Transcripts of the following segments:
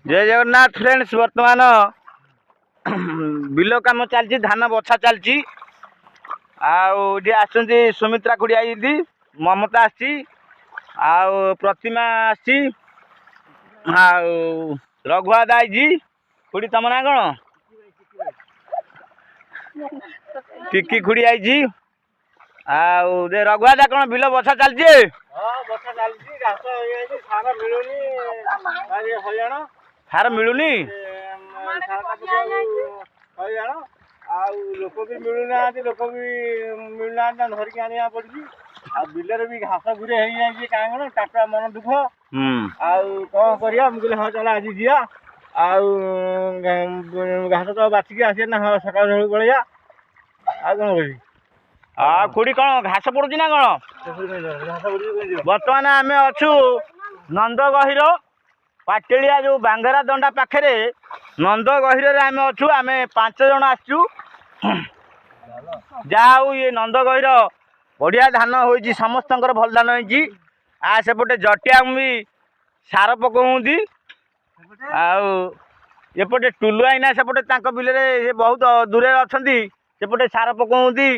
जय जगन्नाथ फ्रेंड्स वर्तमान बिल कम चलती धान बछा चलती आसुँच सुमित्रा खुड़ी आई ममता आसी प्रतिमा आसी रघुआदा आई खुड़ी तम ना कौन टिकी खुड़ी आई रघुआदा कौन बिल बछा चलती सार मिलूनी लोक भी मिलूना लोक भी मिलूना धरिक आने पड़ी बिलर भी घास गुरे हो कहीं टाटा मन दुख कौन कर मुझे हाँ चल आज जा घास तो बाछिकी आस ना सका पड़िया आ कौन कर खुड़ी कौन घास पड़ुची ना कौन बर्तमान आम अच्छु नंदगहिर पाटेलिया जो बांगरा दंडा पाखे नंदगहिर आम अच्छु आम 5 जन आसचु जाऊ ये नंदगहिर बढ़िया धान हो समस्त भल धान हो सेपटे जटिया भी सार पकाउंदी एपटे टुलु आईना सेपटे बिल बहुत दूर अच्छा सेपटे सार पकाउंदी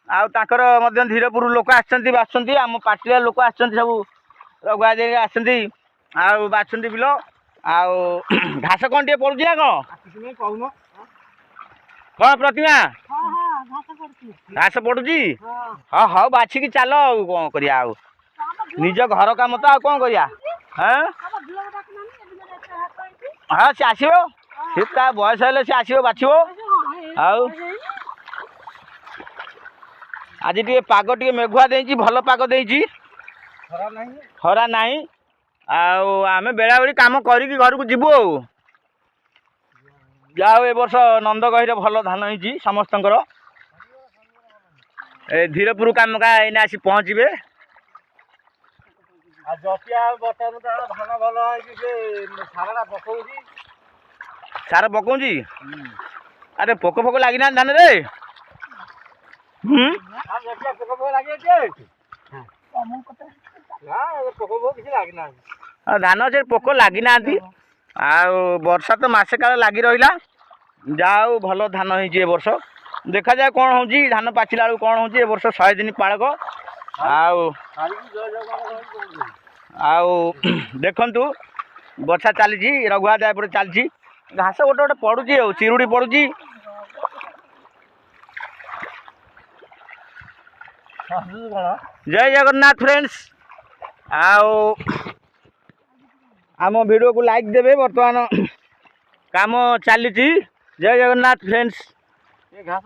आर धीरपुर लोक आसुँच आम पाटिलिया लोक आसुँच सब रघुआ दे आसुँच बाछुंदी बिल घास कौन टे पड़ुची ना कौन कौन प्रतिमा घास पड़ुची हाँ हाँ बाछिकी चल कौन करिया निज घर काम तो कौन करिया हाँ सी आसो सी बयस हेले सी आसो बाछो आज टे पाग टे मेघुआ देची भल पाग देची खरा नहीं आम बेला बेली कम कर घर को जीवु जाओ ए वर्ष नंदगहिर भल धान हो समस्त धीरपुर कम का एने आसी पहुँचे सार पकाउची अरे पोक फोक लगिना धान रे धान से पोक लगिना वर्षा तो मसे काल लगी रहा जाऊ भल धान हो वर्ष देखा जाए कौन हो धान पाचिला बेलू कौन हो वर्ष 100 दिन पाड़क देखु बछा चली रघुआदा एपटे चलती घास गोटे गोटे पड़ुची चिरुड़ी पड़ुची जय जगन्नाथ फ्रेंड्स आम वीडियो को लाइक देवे बर्तमान काम चली जय जगन्नाथ फ्रेंड्स घास